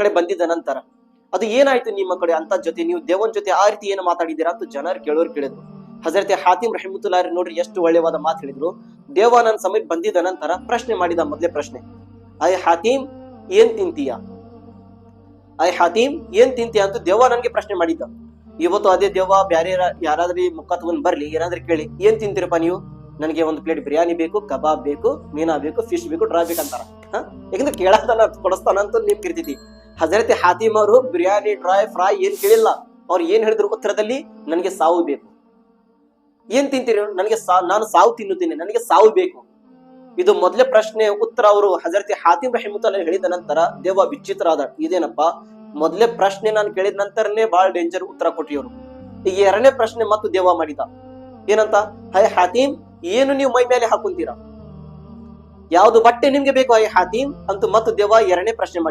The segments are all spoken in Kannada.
ಕಡೆ ಬಂದಿದ್ದ ನಂತರ ಅದು ಏನಾಯ್ತು ನಿಮ್ಮ ಕಡೆ ಅಂತ ಜೊತೆ, ನೀವು ದೇವನ ಜೊತೆ ಆ ರೀತಿ ಏನು ಮಾತಾಡಿದ್ದೀರಾ ಅಂತ ಜನರು ಕೇಳಿದ್ರು. ಹಜರತ್ ಹಾತಿಮ್ ರಹಿಮತುಲ್ಲಾಹಿ ನೋಡ್ರಿ ಎಷ್ಟು ಒಳ್ಳೆವಾದ ಮಾತು ಹೇಳಿದ್ರು. ದೇವ ನನ್ನ ಸಮಯ ಬಂದಿದ್ದ ನಂತರ ಪ್ರಶ್ನೆ ಮಾಡಿದ. ಮೊದಲೇ ಪ್ರಶ್ನೆ, ಅಯ್ ಹಾತಿಮ್ ಏನ್ ತಿಂತೀಯ, ಅಯ್ ಹಾತಿಮ್ ಏನ್ ತಿಂತೀಯ ಅಂತ ದೇವ ನನ್ಗೆ ಪ್ರಶ್ನೆ ಮಾಡಿದ್ದ. ಇವತ್ತು ಅದೇ ದೇವ ಬ್ಯಾರೆ ಯಾರಾದ್ರೂ ಮುಖ ತಗೊಂಡ್ ಬರ್ಲಿ, ಏನಾದ್ರೂ ಕೇಳಿ ಏನ್ ತಿಂತೀರಪ್ಪ ನೀವು, ನನಗೆ ಒಂದು ಪ್ಲೇಟ್ ಬಿರಿಯಾನಿ ಬೇಕು, ಕಬಾಬ್ ಬೇಕು, ಮೀನಾ ಬೇಕು, ಫಿಶ್ ಬೇಕು, ಡ್ರೈ ಬೇಕಂತಾರ. ಯಾಕಂದ್ರೆ ಕೇಳತಾನ ಕೊಡಿಸ್ತಾನ ಅಂತ ನಿಮ್ ಕಿರ್ತಿತಿ. ಹಜರತ್ ಹಾತಿಮ್ ಅವರು ಬಿರಿಯಾನಿ, ಡ್ರೈ, ಫ್ರೈ ಏನ್ ಕೇಳಿಲ್ಲ. ಅವ್ರು ಏನ್ ಹೇಳಿದ್ರು ಉತ್ತರದಲ್ಲಿ, ನನಗೆ ಸಾವು ಬೇಕು. ಏನ್ ತಿಂತೀರಿ, ನನಗೆ ನಾನು ಸಾವು ತಿನ್ನುತ್ತೀನಿ, ನನಗೆ ಸಾವು ಬೇಕು. ಇದು ಮೊದಲೇ ಪ್ರಶ್ನೆ ಉತ್ತರ ಅವರು ಹಜರತ್ ಹಾತಿಮ್ ರಹಿಮತುಲ್ಲಾಹಿ ಹೇಳಿದ ನಂತರ ದೇವ ವಿಚಿತ್ರ ಆದ. ಇದೇನಪ್ಪ, ಮೊದಲೇ ಪ್ರಶ್ನೆ ನಾನು ಕೇಳಿದ ನಂತರನೇ ಬಹಳ ಡೇಂಜರ್ ಉತ್ತರ ಕೊಟ್ರಿ ಅವರು. ಈಗ ಎರಡನೇ ಪ್ರಶ್ನೆ ಮತ್ತು ದೇವ ಮಾಡಿದ. ಏನಂತ, ಹೈ ಹಾತಿಮ್ ಏನು ನೀವು ಮೈ ಮೇಲೆ ಹಾಕುಂತೀರಾ, ಯಾವ್ದು ಬಟ್ಟೆ ನಿಮ್ಗೆ ಬೇಕು ಹೈ ಹಾತಿಮ್ ಅಂತ ಮತ್ತು ದೇವ ಎರಡನೇ ಪ್ರಶ್ನೆ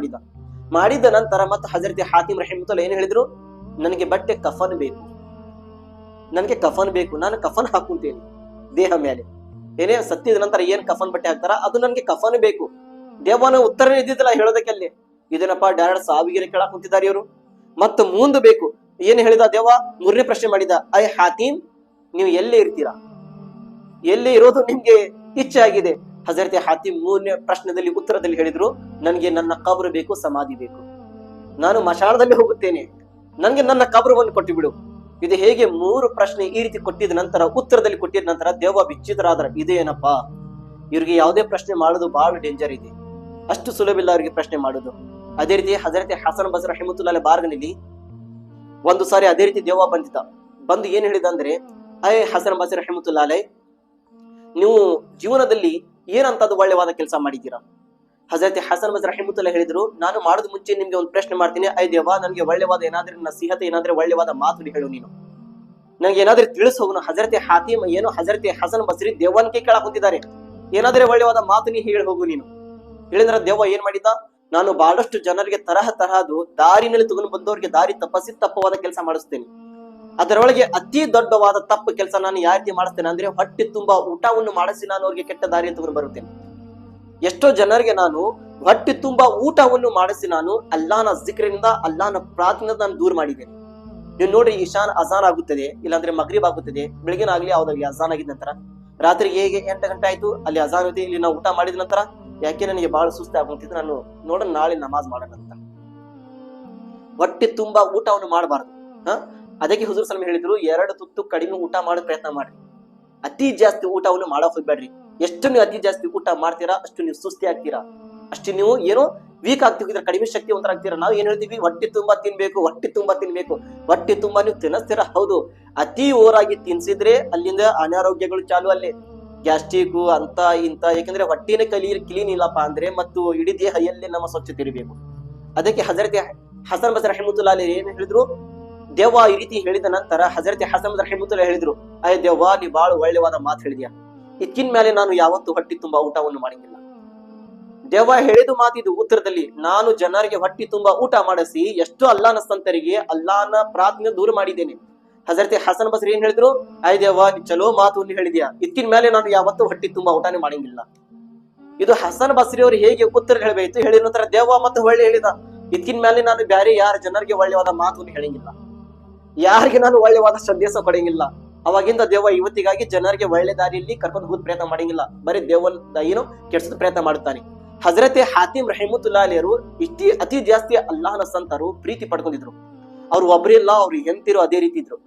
ಮಾಡಿದ ನಂತರ ಮತ್ತೆ ಹಜರತ್ ಹಾತಿಮ್ ರಹಿಮತುಲ್ಲಾಹಿ ಏನ್ ಹೇಳಿದ್ರು, ನನಗೆ ಬಟ್ಟೆ ಕಫನ್ ಬೇಕು, ನನಗೆ ಕಫನ್ ಬೇಕು, ನಾನು ಕಫನ್ ಹಾಕುಂತೇನೆ ದೇಹ ಮೇಲೆ. ಏನೇ ಸತ್ತಿದ ನಂತರ ಏನ್ ಕಫನ್ ಬಟ್ಟೆ ಹಾಕ್ತಾರ ಅದು ನನಗೆ ಕಫನ್ ಬೇಕು. ದೇವನ ಉತ್ತರ ಇದ್ದಿದ್ದಲ್ಲ ಹೇಳೋದಕ್ಕೆ ಅಲ್ಲಿ. ಇದೇನಪ್ಪ ಡೈರೆಕ್ಟ್ ಸಾವಿಗೆ ಕೇಳಕ್ ಕುಂತಿದ್ದಾರೆ ಇವರು. ಮತ್ತು ಮುಂದೆ ಬೇಕು ಏನ್ ಹೇಳಿದ ದೇವ, ಮೂರನೇ ಪ್ರಶ್ನೆ ಮಾಡಿದ, ಐ ಹಾತಿಮ್ ನೀವು ಎಲ್ಲೇ ಇರ್ತೀರಾ, ಎಲ್ಲಿ ಇರೋದು ನಿಮ್ಗೆ ಇಚ್ಛೆ ಆಗಿದೆ. ಹಜರತ್ ಹಾತಿಮ್ ಮೂರನೇ ಪ್ರಶ್ನೆದಲ್ಲಿ ಉತ್ತರದಲ್ಲಿ ಹೇಳಿದ್ರು, ನನಗೆ ನನ್ನ ಕಬ್ರು ಬೇಕು, ಸಮಾಧಿ ಬೇಕು, ನಾನು ಮಶಾಣದಲ್ಲಿ ಹೋಗುತ್ತೇನೆ, ನನಗೆ ನನ್ನ ಕಬ್ರವನ್ನು ಕೊಟ್ಟು ಬಿಡು. ಇದು ಹೇಗೆ ಮೂರು ಪ್ರಶ್ನೆ ಈ ರೀತಿ ಕೊಟ್ಟಿದ ನಂತರ ಉತ್ತರದಲ್ಲಿ ಕೊಟ್ಟಿದ ನಂತರ ದೇವ ವಿಚಿತ್ರ ಆದ್ರ. ಇದೇನಪ್ಪಾ, ಇವ್ರಿಗೆ ಯಾವುದೇ ಪ್ರಶ್ನೆ ಮಾಡೋದು ಬಹಳ ಡೇಂಜರ್ ಇದೆ, ಅಷ್ಟು ಸುಲಭ ಇಲ್ಲ ಅವ್ರಿಗೆ ಪ್ರಶ್ನೆ ಮಾಡೋದು. ಅದೇ ರೀತಿ ಹಜರತ್ ಹಸನ್ ಬಸ್ರಿ ರಹಿಮತುಲ್ಲಾಹಿ ಬಾರ್ಗನಲ್ಲಿ ಒಂದು ಸಾರಿ ಅದೇ ರೀತಿ ದೇವ ಬಂದು ಏನ್ ಹೇಳಿದ ಅಂದ್ರೆ, ಅಯ್ ಹಸನ್ ಬಸ್ರಿ ರಹಿಮತುಲ್ಲಾಹಿ ನೀವು ಜೀವನದಲ್ಲಿ ಏನಂತದ್ದು ಒಳ್ಳೆವಾದ ಕೆಲಸ ಮಾಡಿದ್ದೀರಾ. ಹಜರತ್ ಹಸನ್ ಬಸ್ರಿ ರಹಿಮತುಲ್ಲಾಹಿ ಹೇಳಿದ್ರು, ನಾನು ಮಾಡೋದು ಮುಂಚೆ ನಿಮ್ಗೆ ಒಂದು ಪ್ರಶ್ನೆ ಮಾಡ್ತೀನಿ, ಐ ದೇವ ನನಗೆ ಒಳ್ಳೆವಾದ ಏನಾದ್ರೂ ನಸೀಹತ್, ಏನಾದ್ರೆ ಒಳ್ಳೆವಾದ ಮಾತು ಹೇಳು, ನೀನು ನಂಗೆ ಏನಾದ್ರೂ ತಿಳಿಸ್ ಹೋಗುನು. ಹಜರತ್ ಹಾತಿಮ್ ಏನು ಹಜರತ್ ಹಸನ್ ಬಸ್ರಿ ದೇವನ್ಗೆ ಕೇಳಕ್ ಕುಂತಿದ್ದಾರೆ, ಏನಾದ್ರೆ ಒಳ್ಳೆವಾದ ಮಾತು ನೀ ಹೇಳಿ ಹೋಗು ನೀನು. ಹೇಳಿದ್ರ ದೇವ ಏನ್ ಮಾಡಿದ್ದ, ನಾನು ಬಹಳಷ್ಟು ಜನರಿಗೆ ತರಹದು ದಾರಿನಲ್ಲಿ ತಗೊಂಡು ಬಂದವರಿಗೆ ದಾರಿ ತಪ್ಪಿಸಿ ತಪ್ಪವಾದ ಕೆಲಸ ಮಾಡಿಸ್ತೇನೆ. ಅದರೊಳಗೆ ಅತಿ ದೊಡ್ಡವಾದ ತಪ್ಪು ಕೆಲಸ ನಾನು ಯಾವ ರೀತಿ ಮಾಡಿಸ್ತೇನೆ ಅಂದ್ರೆ, ಹೊಟ್ಟೆ ತುಂಬಾ ಊಟವನ್ನು ಮಾಡಿಸಿ ನಾನು ಅವ್ರಿಗೆ ಕೆಟ್ಟ ದಾರಿಯನ್ನು ತಗೊಂಡು ಬರುತ್ತೇನೆ. ಎಷ್ಟೋ ಜನರಿಗೆ ನಾನು ಹೊಟ್ಟೆ ತುಂಬಾ ಊಟವನ್ನು ಮಾಡಿಸಿ ನಾನು ಅಲ್ಲಾನ ಜಿಕ್ರಿನಿಂದ, ಅಲ್ಲಾನ ಪ್ರಾರ್ಥನೆ ನಾನು ದೂರ ಮಾಡಿದ್ದೇನೆ. ನೀವು ನೋಡ್ರಿ, ಇಶಾನ್ ಅಜಾನ್ ಆಗುತ್ತದೆ, ಇಲ್ಲಾಂದ್ರೆ ಮಗ್ರಿಬ್ ಆಗುತ್ತದೆ, ಬೆಳಗಿನ ಆಗ್ಲಿ ಯಾವ್ದಾಗ್ಲಿ ಅಜಾನ್ ಆಗಿದ ನಂತರ ರಾತ್ರಿಗೆ ಹೇಗೆ 8 ಗಂಟೆ ಆಯ್ತು ಅಲ್ಲಿ ಅಜಾನ್ ಇದೆ, ಇಲ್ಲಿ ನಾವು ಊಟ ಮಾಡಿದ ನಂತರ ಯಾಕೆ ನನಗೆ ಬಹಳ ಸುಸ್ತು ಆಗುತ್ತಿದ್ದು, ನಾನು ನೋಡೋಣ ನಾಳೆ ನಮಾಜ್ ಮಾಡೋಣ ಅಂತ. ಹೊಟ್ಟೆ ತುಂಬಾ ಊಟವನ್ನು ಮಾಡಬಾರ್ದು. ಅದಕ್ಕೆ ಹುಜೂರ್ ಸಲ್ಲಲ್ಲಾಹು ಅಲೈಹಿ ಹೇಳಿದ್ರು, 2 ತುತ್ತು ಕಡಿಮೆ ಊಟ ಮಾಡೋ ಪ್ರಯತ್ನ ಮಾಡ್ರಿ, ಅತಿ ಜಾಸ್ತಿ ಊಟವನ್ನು ಮಾಡಕ್ ಹೋಗ್ಬೇಡ್ರಿ. ಎಷ್ಟು ನೀವು ಅತಿ ಜಾಸ್ತಿ ಊಟ ಮಾಡ್ತೀರಾ ಅಷ್ಟು ನೀವು ಸುಸ್ತಿ ಆಗ್ತೀರಾ, ಅಷ್ಟು ನೀವು ಏನೋ ವೀಕ್ ಆಗ್ತಿದ್ರ, ಕಡಿಮೆ ಶಕ್ತಿವಂತರಾಗ್ತೀರಾ. ನಾವು ಏನ್ ಹೇಳ್ತೀವಿ, ಹೊಟ್ಟೆ ತುಂಬಾ ತಿನ್ಬೇಕು, ಹೊಟ್ಟೆ ತುಂಬಾ ತಿನ್ಬೇಕು, ಹೊಟ್ಟೆ ತುಂಬಾ ನೀವು ತಿನ್ನಿಸ್ತೀರಾ. ಹೌದು, ಅತಿ ಓರಾಗಿ ತಿನ್ಸಿದ್ರೆ ಅಲ್ಲಿಂದ ಅನಾರೋಗ್ಯಗಳು ಚಾಲು, ಅಲ್ಲೇ ಗ್ಯಾಸ್ಟ್ರಿಕ್ ಅಂತ ಇಂತ. ಯಾಕಂದ್ರೆ ಹೊಟ್ಟೆನೇ ಕ್ಲೀನ್ ಇಲ್ಲಪ್ಪ ಅಂದ್ರೆ ಮತ್ತು ಇಡೀ ದೇಹದಲ್ಲಿ ನಮ್ಮ ಸ್ವಚ್ಛತೆ ಇರಬೇಕು. ಅದಕ್ಕೆ ಹಜರತ್ ಹಸನ್ ಬಸ್ರಿ ರಹಿಮತುಲ್ಲಾಹಿ ಏನ್ ಹೇಳಿದ್ರು, ದೇವ ಈ ರೀತಿ ಹೇಳಿದ ನಂತರ ಹಜರತ್ ಹಸನ್ ಬಸ್ರಿ ರಹಿಮತುಲ್ಲಾಹಿ ಹೇಳಿದ್ರು, ಅಯ್ಯ ದೇವ ನೀ ಬಹಳ ಒಳ್ಳೆವಾದ ಮಾತು ಹೇಳಿದ್ಯಾ, ಇದಕ್ಕಿನ ಮೇಲೆ ನಾನು ಯಾವತ್ತು ಹೊಟ್ಟೆ ತುಂಬಾ ಊಟವನ್ನು ಮಾಡಂಗಿಲ್ಲ. ದೇವ ಹೇಳಿದ ಮಾತಿದು ಉತ್ತರದಲ್ಲಿ, ನಾನು ಜನರಿಗೆ ಹೊಟ್ಟೆ ತುಂಬಾ ಊಟ ಮಾಡಿಸಿ ಎಷ್ಟು ಅಲ್ಲಾನ ಸಂತರಿಗೆ ಅಲ್ಲಾನ ಪ್ರಾರ್ಥನೆ ದೂರ ಮಾಡಿದ್ದೇನೆ. ಹಜರತ್ ಹಸನ್ ಬಸ್ರಿ ಏನ್ ಹೇಳಿದ್ರು, ಆಯ್ ದೇವ ನೀ ಚಲೋ ಮಾತನ್ನು ಹೇಳಿದ್ಯಾ, ಇದಕ್ಕಿನ ಮೇಲೆ ನಾನು ಯಾವತ್ತೂ ಹೊಟ್ಟೆ ತುಂಬಾ ಊಟನೇ ಮಾಡಂಗಿಲ್ಲ. ಇದು ಹಸನ್ ಬಸ್ರಿ ಅವರು ಹೇಗೆ ಉತ್ತರ ಹೇಳಬೇಕು, ಹೇಳಿದ ನಂತರ ದೇವ ಮತ್ತೆ ಒಳ್ಳೆ ಹೇಳಿದ, ಇದಕ್ಕಿನ ಮೇಲೆ ನಾನು ಬ್ಯಾರೆ ಯಾರ ಜನರಿಗೆ ಒಳ್ಳೆವಾದ ಮಾತನ್ನು ಹೇಳಂಗಿಲ್ಲ, ಯಾರಿಗೆ ನಾನು ಒಳ್ಳೆವಾದ ಸಂದೇಶ ಕೊಡಂಗಿಲ್ಲ. ಅವಾಗಿಂದ ದೇವ ಇವತ್ತಿಗಾಗಿ ಜನರಿಗೆ ಒಳ್ಳೆ ದಾರಿಯಲ್ಲಿ ಕರ್ಕೊಂಡು ಹೋಗೋದ್ ಪ್ರಯತ್ನ ಮಾಡಂಗಿಲ್ಲ, ಬರೀ ದೇವನ್ ಏನೋ ಕೆಡ್ಸೋದ್ ಪ್ರಯತ್ನ ಮಾಡುತ್ತಾನೆ. ಹಜರತ್ ಹಾತಿಮ್ ರಹಿಮತುಲ್ಲಾಹಿ ಅವರು ಅತಿ ಜಾಸ್ತಿ ಅಲ್ಲಾಹನ ಸಂತರು ಪ್ರೀತಿ ಪಡ್ಕೊಂಡಿದ್ರು. ಅವ್ರು ಒಬ್ಬರಿಲ್ಲ, ಅವ್ರು ಹೆಂತಿರು ಅದೇ ರೀತಿ ಇದ್ರು,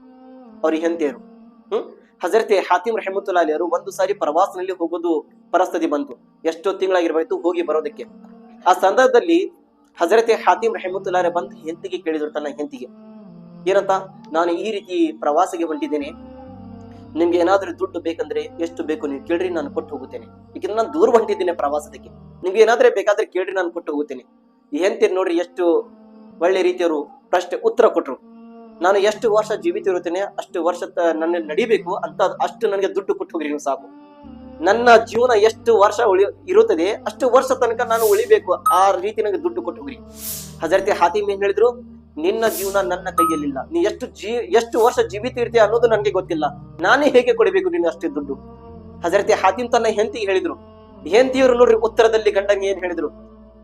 ಅವ್ರಿಗೆ ಹೆಂತಿಯರು. ಹಜರತ್ ಹಾತಿಮ್ ರಹಿಮತುಲ್ಲಾಹಿ ಅವರು ಒಂದು ಸಾರಿ ಪ್ರವಾಸನಲ್ಲಿ ಹೋಗೋದು ಪರಿಸ್ಥಿತಿ ಬಂತು, ಎಷ್ಟೋ ತಿಂಗಳಾಗಿರ್ಬೇಕು ಹೋಗಿ ಬರೋದಕ್ಕೆ. ಆ ಸಂದರ್ಭದಲ್ಲಿ ಹಜರತ್ ಹಾತಿಮ್ ರಹಿಮತುಲ್ಲಾಹಿ ಬಂದು ಹೆಂತಿಗೆ ಕೇಳಿದ್ರು, ತನ್ನ ಹೆಂತಿಗೆ ಏನಂತ, ನಾನು ಈ ರೀತಿ ಪ್ರವಾಸಕ್ಕೆ ಹೊಂಟಿದ್ದೇನೆ, ನಿಮ್ಗೆ ಏನಾದ್ರೂ ದುಡ್ಡು ಬೇಕಂದ್ರೆ ಎಷ್ಟು ಬೇಕು ನೀವು ಕೇಳ್ರಿ, ನಾನು ಕೊಟ್ಟು ಹೋಗುತ್ತೇನೆ. ಯಾಕಂದ್ರೆ ನಾನು ದೂರ ಹೊಂಟಿದ್ದೇನೆ ಪ್ರವಾಸದಕ್ಕೆ, ನಿಮ್ಗೆ ಏನಾದ್ರೆ ಬೇಕಾದ್ರೆ ಕೇಳ್ರಿ, ನಾನು ಕೊಟ್ಟು ಹೋಗುತ್ತೇನೆ. ಈ ಹೆಂತಿರ್ ನೋಡ್ರಿ ಎಷ್ಟು ಒಳ್ಳೆ ರೀತಿಯವರು ಪ್ರಶ್ನೆ ಉತ್ತರ ಕೊಟ್ರು. ನಾನು ಎಷ್ಟು ವರ್ಷ ಜೀವಿತ ಇರುತ್ತೇನೆ ಅಷ್ಟು ವರ್ಷ ನನ್ನ ನಡಿಬೇಕು ಅಂತ, ಅಷ್ಟು ನನಗೆ ದುಡ್ಡು ಕೊಟ್ಟು ಹೋಗ್ರಿ ನೀವು ಸಾಕು. ನನ್ನ ಜೀವನ ಎಷ್ಟು ವರ್ಷ ಇರುತ್ತದೆ ಅಷ್ಟು ವರ್ಷ ತನಕ ನಾನು ಉಳಿಬೇಕು, ಆ ರೀತಿ ನನಗೆ ದುಡ್ಡು ಕೊಟ್ಟು ಹೋಗ್ರಿ. ಹಜರತ್ ಹಾತಿಮ್ ಏನ್ ಹೇಳಿದ್ರು, ನಿನ್ನ ಜೀವನ ನನ್ನ ಕೈಯಲ್ಲಿಲ್ಲ, ನೀ ಎಷ್ಟು ವರ್ಷ ಜೀವಿತ ಇರ್ತೀಯ ಅನ್ನೋದು ನನಗೆ ಗೊತ್ತಿಲ್ಲ, ನಾನೇ ಹೇಗೆ ಕೊಡಬೇಕು ನೀನು ಅಷ್ಟೇ ದುಡ್ಡು. ಹಜರತ್ ಹಾತಿಮ್ ತನ್ನ ಹೆಂಡತಿಗೆ ಹೇಳಿದ್ರು. ಹೆಂಡತಿಯವರು ನೋಡ್ರಿ ಉತ್ತರದಲ್ಲಿ ಗಂಡಂಗೆ ಏನ್ ಹೇಳಿದ್ರು,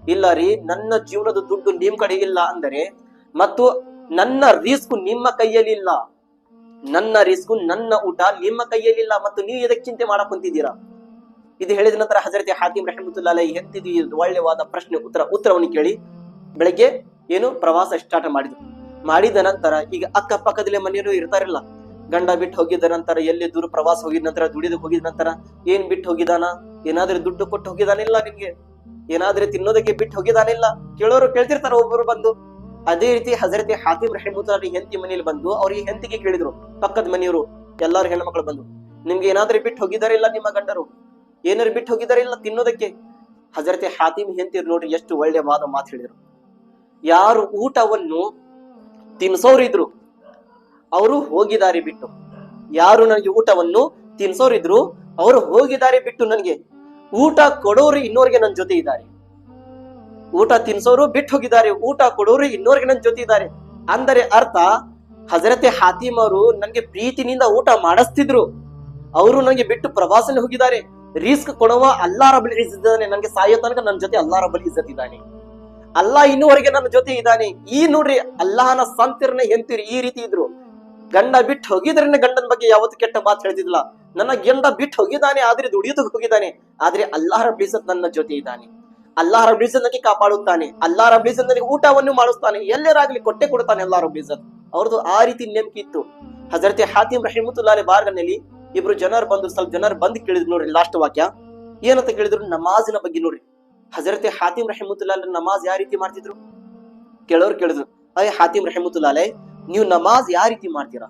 ಇಲ್ಲ ರೀ, ನನ್ನ ಜೀವನದ ದುಡ್ಡು ನಿಮ್ ಕಡೆ ಇಲ್ಲ ಅಂದರೆ, ಮತ್ತು ನನ್ನ ರಿಸ್ಕ್ ನಿಮ್ಮ ಕೈಯಲ್ಲಿ ಇಲ್ಲ, ನನ್ನ ರಿಸ್ಕ್ ನನ್ನ ಊಟ ನಿಮ್ಮ ಕೈಯಲ್ಲಿಲ್ಲ, ಮತ್ತು ನೀವು ಇದಕ್ಕೆ ಚಿಂತೆ ಮಾಡಕ್ ಕುಂತಿದ್ದೀರಾ. ಇದು ಹೇಳಿದ ನಂತರ ಹಜರತ್ ಹಾತಿಮ್ ರಹಮತುಲ್ಲಾಹಿ ಅಲೈಹಿ ಎಂತಿದು ಒಳ್ಳೆವಾದ ಪ್ರಶ್ನೆ ಉತ್ತರವನ್ನು ಕೇಳಿ ಬೆಳಗ್ಗೆ ಪ್ರವಾಸ ಸ್ಟಾರ್ಟ್ ಮಾಡಿದ ನಂತರ ಈಗ ಅಕ್ಕಪಕ್ಕದಲ್ಲೇ ಮನೆಯವರು ಇರ್ತಾರಿಲ್ಲ, ಗಂಡ ಬಿಟ್ಟು ಹೋಗಿದ ನಂತರ ಎಲ್ಲಿ ದೂರ ಪ್ರವಾಸ ಹೋಗಿದ ನಂತರ ದುಡಿದು ಹೋಗಿದ ನಂತರ ಏನ್ ಬಿಟ್ಟು ಹೋಗಿದಾನ, ಏನಾದ್ರೂ ದುಡ್ಡು ಕೊಟ್ಟು ಹೋಗಿದಾನಿಲ್ಲ, ನಿಮ್ಗೆ ಏನಾದ್ರೂ ತಿನ್ನೋದಕ್ಕೆ ಬಿಟ್ಟು ಹೋಗಿದಾನಿಲ್ಲ, ಕೇಳೋರು ಕೇಳ್ತಿರ್ತಾರ ಒಬ್ಬರು ಬಂದು. ಅದೇ ರೀತಿ ಹಜರತ್ ಹಾತಿಮ್ ರಹಮತುಲ್ಲಾಹಿ ಹೆಂಡತಿ ಮನೆಯಲ್ಲಿ ಬಂದು ಅವ್ರಿಗೆ ಹೆಂಡತಿಗೆ ಕೇಳಿದ್ರು, ಪಕ್ಕದ ಮನೆಯವರು ಎಲ್ಲಾರು ಹೆಣ್ಮಕ್ಳು ಬಂದು, ನಿಮ್ಗೆ ಏನಾದ್ರೂ ಬಿಟ್ಟು ಹೋಗಿದಾರೆ ಇಲ್ಲ ನಿಮ್ಮ ಗಂಡರು, ಏನಾರು ಬಿಟ್ಟು ಹೋಗಿದಾರೆ ಇಲ್ಲ ತಿನ್ನೋದಕ್ಕೆ. ಹಜರತ್ ಹಾತಿಮ್ ಹೆಂಡತಿ ನೋಡ್ರಿ ಎಷ್ಟು ಒಳ್ಳೆ ವಾದ ಮಾತು ಹೇಳಿದ್ರು. ಯಾರು ಊಟವನ್ನು ತಿನ್ಸೋರಿದ್ರು ಅವರು ಹೋಗಿದ್ದಾರೆ ಬಿಟ್ಟು, ಯಾರು ನನಗೆ ಊಟವನ್ನು ತಿನ್ಸೋರಿದ್ರು ಅವರು ಹೋಗಿದ್ದಾರೆ ಬಿಟ್ಟು, ನನಗೆ ಊಟ ಕೊಡೋರು ಇನ್ನೋರಿಗೆ ನನ್ನ ಜೊತೆ ಇದ್ದಾರೆ. ಊಟ ತಿನ್ಸೋರು ಬಿಟ್ಟು ಹೋಗಿದ್ದಾರೆ, ಊಟ ಕೊಡೋರು ಇನ್ನೋರಿಗೆ ನನ್ನ ಜೊತೆ ಇದ್ದಾರೆ. ಅಂದರೆ ಅರ್ಥ ಹಜರತ್ ಹಾತಿಮ್ ಅವರು ನನಗೆ ಪ್ರೀತಿನಿಂದ ಊಟ ಮಾಡಿಸ್ತಿದ್ರು, ಅವರು ನನಗೆ ಬಿಟ್ಟು ಪ್ರವಾಸನೆ ಹೋಗಿದ್ದಾರೆ. ರಿಸ್ಕ್ ಕೊಡುವ ಅಲ್ಲಾ ರಬ್ಬುಲ್ ಇಜ್ಜತ್ ಇದ್ದಾನೆ, ನನಗೆ ಸಾಯೋ ತನಕ ನನ್ನ ಜೊತೆ ಅಲ್ಲಾ ರಬ್ಬುಲ್ ಇಜ್ಜತ್ ಇದ್ದಾನೆ, ಅಲ್ಲಾ ಇನ್ನೂವರೆಗೆ ನನ್ನ ಜೊತೆ ಇದ್ದಾನೆ. ಈ ನೋಡ್ರಿ ಅಲ್ಲಾಹನ ಸಂತಿರ್ನ ಹೆಂತಿರಿ ಈ ರೀತಿ ಇದ್ರು. ಗಂಡ ಬಿಟ್ಟು ಹೋಗಿದ್ರೆ ಗಂಡನ ಬಗ್ಗೆ ಯಾವತ್ತು ಕೆಟ್ಟ ಮಾತು ಹೇಳ್ತಿದ್ದಿಲ್ಲ. ನನ್ನ ಗಂಡ ಬಿಟ್ಟು ಹೋಗಿದ್ದಾನೆ, ಆದ್ರೆ ದುಡಿಯೋದಕ್ಕೆ ಹೋಗಿದ್ದಾನೆ, ಆದ್ರೆ ಅಲ್ಲಾಹ್ ರಬ್ಬುಲ್ ಇಜ್ಜತ್ ನನ್ನ ಜೊತೆ ಇದ್ದಾನೆ, ಅಲ್ಲಾಹ್ ರಬ್ಬುಲ್ ಇಜ್ಜತ್ ನನಗೆ ಕಾಪಾಡುತ್ತಾನೆ, ಅಲ್ಲಾಹ್ ರಬ್ಬುಲ್ ಇಜ್ಜತ್ ನನಗೆ ಊಟವನ್ನು ಮಾಡಿಸ್ತಾನೆ, ಎಲ್ಲರಾಗ್ಲಿ ಕೊಟ್ಟೆ ಕೊಡುತ್ತಾನೆ ಅಲ್ಲಾಹ್ ರಬ್ಬುಲ್ ಇಜ್ಜತ್. ಅವ್ರದ್ದು ಆ ರೀತಿ ನಂಬಿಕೆ ಇತ್ತು. ಹಜರತ್ ಹಾತಿಮ್ ರಹಮತುಲ್ಲಾಹಿ ಬಾರ್ಗನಲ್ಲಿ ಇಬ್ರು ಜನರು ಬಂದು ಸ್ವಲ್ಪ ಜನರು ಬಂದು ಕೇಳಿದ್ರು ನೋಡ್ರಿ ಲಾಸ್ಟ್ ವಾಕ್ಯ ಏನಂತ ಕೇಳಿದ್ರು, ನಮಾಜಿನ ಬಗ್ಗೆ ನೋಡ್ರಿ. ಹಜರತ್ ಹಾತಿಮ್ ರಹಮತುಲ್ಲಾಹಿ ನಮಾಜ್ ಯಾವ ರೀತಿ ಮಾಡ್ತಿದ್ರು ಕೇಳೋರು ಕೇಳಿದ್ರು, ಅಯ್ಯ ಹಾತಿಮ್ ರಹಮತುಲ್ಲಾಹಿ ನೀವು ನಮಾಜ್ ಯಾವ ರೀತಿ ಮಾಡ್ತೀರಾ,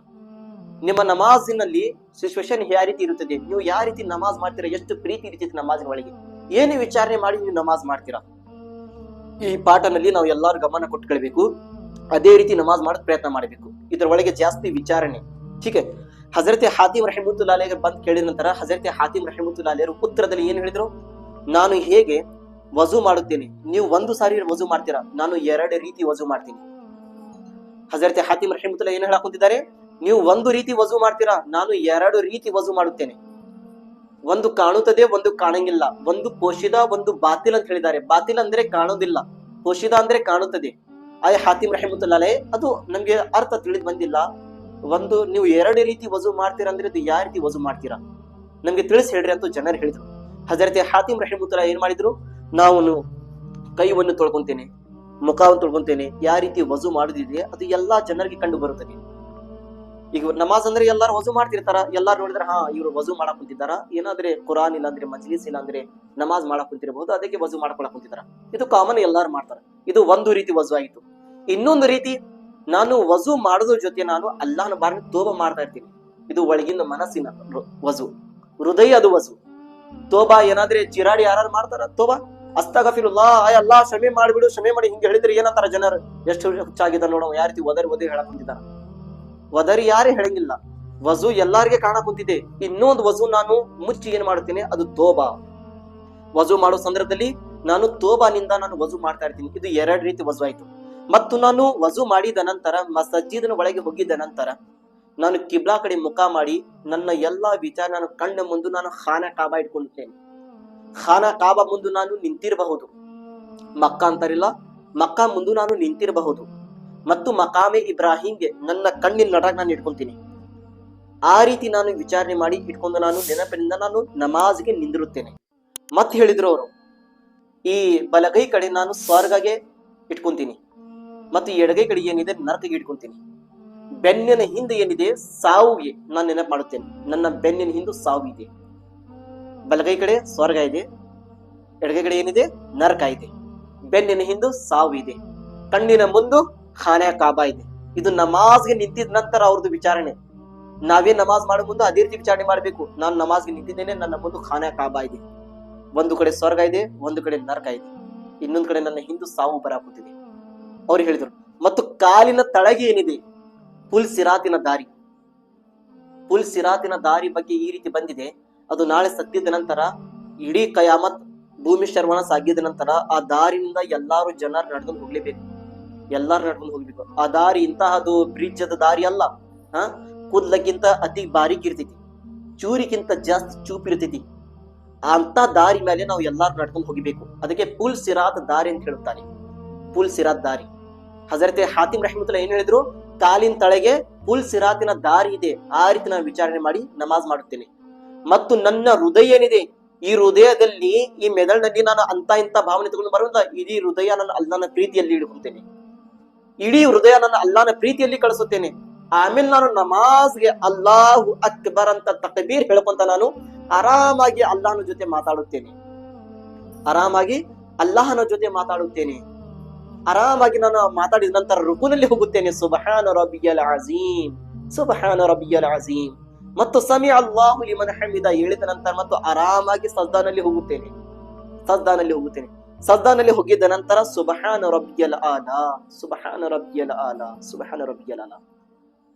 ನಿಮ್ಮ ನಮಾಜಿನಲ್ಲಿ ಸಿಚುವೇಶನ್ ಯಾವ ರೀತಿ ಇರುತ್ತದೆ, ನೀವು ಯಾವ ರೀತಿ ನಮಾಜ್ ಮಾಡ್ತೀರಾ, ಎಷ್ಟು ಪ್ರೀತಿ ಇರ್ತೈತಿ ನಮಾಜಿನ ಒಳಗೆ, ಏನು ವಿಚಾರಣೆ ಮಾಡಿ ನೀವು ನಮಾಜ್ ಮಾಡ್ತೀರಾ. ಈ ಪಾಠನಲ್ಲಿ ನಾವು ಎಲ್ಲರೂ ಗಮನ ಕೊಟ್ಕೊಳ್ಬೇಕು, ಅದೇ ರೀತಿ ನಮಾಜ್ ಮಾಡೋದ್ ಪ್ರಯತ್ನ ಮಾಡಬೇಕು. ಇದ್ರ ಒಳಗೆ ಜಾಸ್ತಿ ವಿಚಾರಣೆ ठीक ಹಜರತ್ ಹಾತಿಮ್ ರಹಿಮತುಲ್ಲಾಹಿ ಅಲೈಹಿ ಬಂದು ಕೇಳಿದ ನಂತರ ಹಜರತ್ ಹಾತಿಮ್ ರಹಿಮತುಲ್ಲಾಹಿ ಅಲೈಹಿ ಉತ್ತರದಲ್ಲಿ ಏನು ಹೇಳಿದ್ರು, ನಾನು ಹೇಗೆ ವಜು ಮಾಡುತ್ತೇನೆ, ನೀವು ಒಂದು ಸಾರಿ ವಜು ಮಾಡ್ತೀರಾ, ನಾನು ಎರಡು ರೀತಿ ವಜು ಮಾಡ್ತೀನಿ. ಹಜರತ್ ಹಾತಿಮ್ ರಹಿಮತುಲ್ಲಾಹಿ ಏನು ಹೇಳಾಕುಂತಿದ್ದಾರೆ, ನೀವು ಒಂದು ರೀತಿ ವಜು ಮಾಡ್ತೀರಾ, ನಾನು ಎರಡು ರೀತಿ ವಜು ಮಾಡುತ್ತೇನೆ. ಒಂದು ಕಾಣುತ್ತದೆ, ಒಂದು ಕಾಣಂಗಿಲ್ಲ, ಒಂದು ಪೋಷಿದ, ಒಂದು ಬಾತಿಲ್ ಅಂತ ಹೇಳಿದ್ದಾರೆ. ಬಾತಿಲ್ ಅಂದ್ರೆ ಕಾಣುವುದಿಲ್ಲ, ಪೋಷಿದ ಅಂದ್ರೆ ಕಾಣುತ್ತದೆ. ಆಯ್ ಹಾತಿಮ್ ರಹಿಮತುಲ್ಲಾಹಿ ಅದು ನಮ್ಗೆ ಅರ್ಥ ತಿಳಿದು ಬಂದಿಲ್ಲ. ಒಂದು ನೀವು ಎರಡು ರೀತಿ ವಜು ಮಾಡ್ತೀರಾ ಅಂದ್ರೆ ಇದು ಯಾವ ರೀತಿ ವಜು ಮಾಡ್ತೀರಾ ನಮ್ಗೆ ತಿಳಿಸಿ ಹೇಳ್ರಿ ಅಂತ ಜನರು ಹೇಳಿದ್ರು. ಹಜರತ್ ಹಾತಿಮ್ ರಹಿಮತುಲ್ಲಾಹಿ ಏನ್ ಮಾಡಿದ್ರು, ನಾನು ಕೈವನ್ನು ತೊಳ್ಕೊಂತೇನೆ, ಮುಖವನ್ನು ತೊಳ್ಕೊಂತೇನೆ, ಯಾವ ರೀತಿ ವಜು ಮಾಡುದಿದೆ ಅದು ಎಲ್ಲಾ ಜನರಿಗೆ ಕಂಡು ಬರುತ್ತದೆ. ಈಗ ನಮಾಜ್ ಅಂದ್ರೆ ಎಲ್ಲಾರು ವಜು ಮಾಡ್ತಿರ್ತಾರ, ಎಲ್ಲಾರು ನೋಡಿದ್ರೆ ಹಾ ಇವ್ರು ವಜು ಮಾಡಕ್ ಕುಂತಿದ್ದಾರ, ಏನಾದ್ರೆ ಕುರಾನ್ ಇಲ್ಲ ಅಂದ್ರೆ ಮಜ್ಲಿಸ್ ಇಲ್ಲ ಅಂದ್ರೆ ನಮಾಜ್ ಮಾಡಕ್ ಕುಂತಿರಬಹುದು, ಅದಕ್ಕೆ ವಜು ಮಾಡ್ಕೊಳಕ್ ಕುಂತಿದ್ದಾರ, ಇದು ಕಾಮನ್ ಎಲ್ಲಾರು ಮಾಡ್ತಾರ. ಇದು ಒಂದು ರೀತಿ ವಜು ಆಯ್ತು. ಇನ್ನೊಂದು ರೀತಿ, ನಾನು ವಜು ಮಾಡೋದ್ರ ಜೊತೆ ನಾನು ಅಲ್ಲಾಹನ ಬಾರಿನ ತೋಬಾ ಮಾಡ್ತಾ ಇರ್ತೀನಿ, ಇದು ಒಳಗಿನ ಮನಸ್ಸಿನ ವಜು, ಹೃದಯ ಅದು ವಜು. ತೋಬಾ ಏನಾದ್ರೆ ಚಿರಾಡಿ ಯಾರು ಮಾಡ್ತಾರ, ತೋಬಾ ಅಸ್ತಗಫಿರುಲ್ಲಾಹ್, ಅಲ್ಲಾಹ್ ಕ್ಷಮೆ ಮಾಡ್ಬಿಡು, ಕ್ಷಮೆ ಮಾಡಿ ಹಿಂಗೆ ಹೇಳಿದ್ರೆ ಏನಂತಾರ ಜನರು, ಎಷ್ಟು ಹುಚ್ಚಾಗಿದ ನೋಡೋ, ಯಾವ ರೀತಿ ಒದರಿ ಹೇಳಕ್ ಕುಂತಿದ್ದಾರ. ವದರಿ ಯಾರೇ ಹೇಳಂಗಿಲ್ಲ, ವಜು ಎಲ್ಲಾರಿಗೆ ಕಾಣ ಕುಂತಿದೆ. ಇನ್ನೊಂದು ವಜು ನಾನು ಮುಚ್ಚಿ ಏನ್ ಮಾಡುತ್ತೇನೆ, ಅದು ತೋಬಾ. ವಜು ಮಾಡೋ ಸಂದರ್ಭದಲ್ಲಿ ನಾನು ತೋಬಾನಿಂದ ನಾನು ವಜು ಮಾಡ್ತಾ ಇರ್ತೀನಿ, ಇದು ಎರಡು ರೀತಿ ವಜು ಆಯ್ತು. ಮತ್ತು ನಾನು ವಜು ಮಾಡಿದ ನಂತರ ಮಸ್ಜಿದಿನ ಒಳಗೆ ಹೋಗಿದ್ದ ನಂತರ ನಾನು ಕಿಬ್ಲಾ ಕಡೆ ಮುಖ ಮಾಡಿ ನನ್ನ ಎಲ್ಲಾ ವಿಚಾರ ನಾನು ಕಣ್ಣ ಮುಂದೆ ನಾನು ಖಾನಾ ಕಾಬಾ ಇಟ್ಕೊಂಡಿರ್ತೇನೆ. ಖಾನಾ ಕಾಬಾ ಮುಂದೆ ನಾನು ನಿಂತಿರಬಹುದು, ಮಕ್ಕಾ ಅಂತಾರಿಲ್ಲ, ಮಕ್ಕಾ ಮುಂದೆ ನಾನು ನಿಂತಿರಬಹುದು, ಮತ್ತು ಮಕಾಮೆ ಇಬ್ರಾಹಿಂಗೆ ನನ್ನ ಕಣ್ಣಿನ ನಡಾಗ ನಾನು ಇಟ್ಕೊಂತೀನಿ. ಆ ರೀತಿ ನಾನು ವಿಚಾರಣೆ ಮಾಡಿ ಇಟ್ಕೊಂಡು ನಾನು ನೆನಪಿನಿಂದ ನಾನು ನಮಾಜ್ಗೆ ನಿಂದಿರುತ್ತೇನೆ. ಮತ್ತೆ ಹೇಳಿದ್ರು ಅವರು, ಈ ಬಲಗೈ ಕಡೆ ನಾನು ಸ್ವರ್ಗಗೆ ಇಟ್ಕೊಂತೀನಿ, ಮತ್ತು ಎಡಗೈ ಕಡೆ ಏನಿದೆ ನರಕಗೆ ಇಟ್ಕೊಂತೀನಿ. ಬೆನ್ನಿನ ಹಿಂದೆ ಏನಿದೆ ಸಾವುಗೆ ನಾನು ನೆನಪು ಮಾಡುತ್ತೇನೆ, ನನ್ನ ಬೆನ್ನಿನ ಹಿಂದೆ ಸಾವು ಇದೆ. ಬಲಗೈ ಕಡೆ ಸ್ವರ್ಗ ಇದೆ, ಎಡಗೈ ಕಡೆ ಏನಿದೆ ನರಕ ಇದೆ, ಬೆನ್ನಿನ ಹಿಂದೆ ಸಾವು ಇದೆ, ಕಣ್ಣಿನ ಮುಂದೆ ಖಾನಾ ಕಾಬಾ ಇದೆ. ಇದು ನಮಾಜ್ಗೆ ನಿಂತಿದ ನಂತರ ಅವ್ರದ್ದು ವಿಚಾರಣೆ. ನಾವೇ ನಮಾಜ್ ಮಾಡೋ ಮುಂದೆ ಅದೇ ರೀತಿ ವಿಚಾರಣೆ ಮಾಡಬೇಕು. ನಾನು ನಮಾಜ್ಗೆ ನಿಂತಿದ್ದೇನೆ, ನನ್ನ ಮುಂದೆ ಖಾನಾ ಕಾಬಾ ಇದೆ, ಒಂದು ಕಡೆ ಸ್ವರ್ಗ ಇದೆ, ಒಂದು ಕಡೆ ನರಕ ಇದೆ, ಇನ್ನೊಂದು ಕಡೆ ನನ್ನ ಹಿಂದೆ ಸಾವು ಬರಾಕುತ್ತಿದೆ. ಅವ್ರು ಹೇಳಿದ್ರು, ಮತ್ತು ಕಾಲಿನ ತಳಗೆ ಏನಿದೆ ಪುಲ್ ಸಿರಾತಿನ ದಾರಿ, ಪುಲ್ ಸಿರಾತಿನ ದಾರಿ ಬಗ್ಗೆ ಈ ರೀತಿ ಬಂದಿದೆ. ಅದು ನಾಳೆ ಸತ್ತಿದ ನಂತರ ಇಡೀ ಕಯಾಮತ್ ಭೂಮಿ ಶರ್ವಣ ಸಾಗಿದ ನಂತರ ಆ ದಾರಿನಿಂದ ಎಲ್ಲಾರು ಜನರು ನಡ್ಕೊಂಡು ಹೋಗ್ಲೇಬೇಕು, ಎಲ್ಲಾರು ನಡ್ಕೊಂಡು ಹೋಗ್ಬೇಕು. ಆ ದಾರಿ ಇಂತಹದು ಬ್ರಿಡ್ಜ್ ಅದ ದಾರಿ ಅಲ್ಲ, ಕೂದಲಕ್ಕಿಂತ ಅತಿ ಬಾರೀಕ್ ಇರ್ತೈತಿ, ಚೂರಿಗಿಂತ ಜಾಸ್ತಿ ಚೂಪ್ ಇರ್ತೈತಿ. ಅಂತ ದಾರಿ ಮೇಲೆ ನಾವು ಎಲ್ಲಾರು ನಡ್ಕೊಂಡು ಹೋಗಬೇಕು. ಅದಕ್ಕೆ ಪುಲ್ ಸಿರಾತ್ ದಾರಿ ಅಂತ ಹೇಳುತ್ತಾನೆ. ಪುಲ್ ಸಿರಾತ್ ದಾರಿ. ಹಜರತೆ ಹಾತಿಮ್ ರಹಿಮತುಲ್ಲಾ ಏನ್ ಹೇಳಿದ್ರು, ಕಾಲಿನ ತಳೆಗೆ ಪುಲ್ ಸಿರಾತಿನ ದಾರಿ ಇದೆ, ಆ ರೀತಿ ನಾನು ವಿಚಾರಣೆ ಮಾಡಿ ನಮಾಜ್ ಮಾಡುತ್ತೇನೆ. ಮತ್ತು ನನ್ನ ಹೃದಯ ಏನಿದೆ, ಈ ಹೃದಯದಲ್ಲಿ, ಈ ಮೆದುಳಿನಲ್ಲಿ ನಾನು ಅಂತ ಇಂತ ಭಾವನೆ ತಗೊಂಡು ಬರುವಂತ ಇಡೀ ಹೃದಯ ನನ್ನ ಅಲ್ಲಾಹನ ಪ್ರೀತಿಯಲ್ಲಿ ಇಡುತ್ತೇನೆ. ಇಡೀ ಹೃದಯ ನನ್ನ ಅಲ್ಲಾಹನ ಪ್ರೀತಿಯಲ್ಲಿ ಕಳಿಸುತ್ತೇನೆ. ಆಮೇಲೆ ನಾನು ನಮಾಜ್ಗೆ ಅಲ್ಲಾಹು ಅಕ್ಬರ್ ಅಂತ ತಕ್ಬೀರ್ ಹೇಳ್ಕೊಂತ ನಾನು ಆರಾಮಾಗಿ ಅಲ್ಲಾಹನ ಜೊತೆ ಮಾತಾಡುತ್ತೇನೆ. ಆರಾಮಾಗಿ ಅಲ್ಲಾಹನ ಜೊತೆ ಮಾತಾಡುತ್ತೇನೆ. ಆರಾಮಾಗಿ ನಾನು ಮಾತಾಡಿದ ನಂತರ ರುಕುನಲ್ಲಿ ಹೋಗುತ್ತೇನೆ. ಸುಬ್ಹಾನ ರಬ್ಬಿಯಲ್ ಅಜೀಮ್, ಸುಬ್ಹಾನ ರಬ್ಬಿಯಲ್ ಅಜೀಮ್. ಮತ್ತು ಸಮಿ ಅಲ್ಲಾಹು ಲಿಮನ್ ಹಮಿದ ಹೇಳಿದ ನಂತರ ಮತ್ತು ಆರಾಮಾಗಿ ಸಜ್ದಾನಲ್ಲಿ ಹೋಗುತ್ತೇನೆ. ಸಜ್ದಾನಲ್ಲಿ ಹೋಗಿದ್ದ ನಂತರ ಸುಬ್ಹಾನ ರಬ್ಬಿಯಲ್ ಆಲಾ, ಸುಬ್ಹಾನ ರಬ್ಬಿಯಲ್ ಆಲಾ, ಸುಬ್ಹಾನ ರಬ್ಬಿಯಲ್ ಆಲಾ.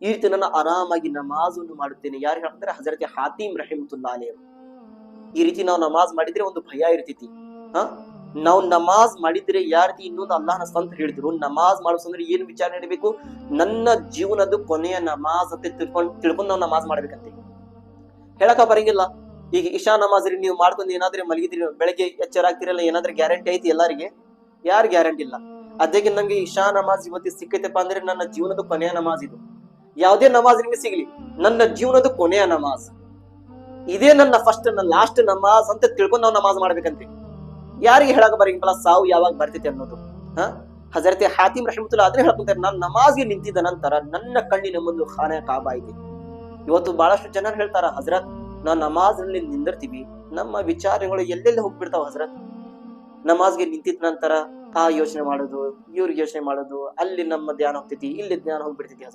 ಈ ರೀತಿ ನಾನು ಆರಾಮಾಗಿ ನಮಾಜನ್ನು ಮಾಡುತ್ತೇನೆ. ಯಾರು ಹೇಳ್ತಾರೆ? ಹಜರತ್ ಹಾತಿಮ್ ರಹಿಮತುಲ್ಲಾ ಅಲೈಹಿ. ಈ ರೀತಿ ನಾವು ನಮಾಜ್ ಮಾಡಿದ್ರೆ ಒಂದು ಭಯ ಇರ್ತೈತಿ. ನಾವು ನಮಾಜ್ ಮಾಡಿದ್ರೆ ಯಾವ ರೀತಿ ಇನ್ನೊಂದು ಅಲ್ಲಾಹನ ಸಂತ ಹೇಳಿದ್ರು, ನಮಾಜ್ ಮಾಡಿಸಂದ್ರೆ ಏನು ವಿಚಾರ ನಡೀಬೇಕು, ನನ್ನ ಜೀವನದ ಕೊನೆಯ ನಮಾಜ್ ಅಂತ ತಿಳ್ಕೊಂಡು ನಾವು ನಮಾಜ್ ಮಾಡ್ಬೇಕಂತೆ. ಹೇಳಕ ಬರಂಗಿಲ್ಲ. ಈಗ ಇಶಾ ನಮಾಜ್ ನೀವು ಮಾಡ್ಕೊಂಡು ಏನಾದ್ರೆ ಮಲಗಿದ್ರಿ, ಬೆಳಗ್ಗೆ ಎಚ್ಚರ ಆಗ್ತಿರಲ್ಲ, ಏನಾದ್ರೆ ಗ್ಯಾರಂಟಿ ಐತಿ ಎಲ್ಲರಿಗೆ? ಯಾರು ಗ್ಯಾರಂಟಿ ಇಲ್ಲ. ಅದಕ್ಕೆ ನಂಗೆ ಇಶಾ ನಮಾಜ್ ಇವತ್ತಿಗೆ ಸಿಕ್ಕೈತಪ್ಪ ಅಂದ್ರೆ ನನ್ನ ಜೀವನದ ಕೊನೆಯ ನಮಾಜ್ ಇದು. ಯಾವುದೇ ನಮಾಜ್ ನಿಮಗೆ ಸಿಗ್ಲಿ, ನನ್ನ ಜೀವನದ ಕೊನೆಯ ನಮಾಜ್ ಇದೇ, ನನ್ನ ಫಸ್ಟ್ ನನ್ನ ಲಾಸ್ಟ್ ನಮಾಜ್ ಅಂತ ತಿಳ್ಕೊಂಡು ನಾವು ನಮಾಜ್ ಮಾಡ್ಬೇಕಂತೆ. ಯಾರಿಗೆ ಹೇಳಕ್ ಬರಂಗಿಲ್ಲ ಸಾವು ಯಾವಾಗ ಬರ್ತೈತಿ ಅನ್ನೋದು. ಹಜರತೆ ಹಾತಿಮ್ ರಹಿಮತುಲ್ಲಾ ಆದ್ರೆ ಹೇಳ್ಕೊಂತಾರೆ, ನಾನು ನಮಾಜ್ಗೆ ನಿಂತಿದ್ದ ನಂತರ ನನ್ನ ಕಣ್ಣಿನ ಮುಂದೆ ಖಾನೆ ಕಾಬಾ ಇದೆ. ಇವತ್ತು ಬಹಳಷ್ಟು ಜನ ಹೇಳ್ತಾರ, ಹಜರತ್ ನಾವು ನಮಾಜ್ ನಲ್ಲಿ ನಿಂದಿರ್ತೀವಿ, ನಮ್ಮ ವಿಚಾರಗಳು ಎಲ್ಲೆಲ್ಲಿ ಹೋಗ್ಬಿಡ್ತಾವ ಹಜರತ್. ನಮಾಜ್ಗೆ ನಿಂತಿದ ನಂತರ ಆ ಯೋಚನೆ ಮಾಡೋದು, ಇವ್ರಿಗೆ ಯೋಚನೆ ಮಾಡೋದು, ಅಲ್ಲಿ ನಮ್ಮ ಧ್ಯಾನ ಹೋಗ್ತೈತಿ, ಇಲ್ಲಿ ಧ್ಯಾನ ಹೋಗ್ಬಿಡ್ತೈತಿ ಹಜರತ್.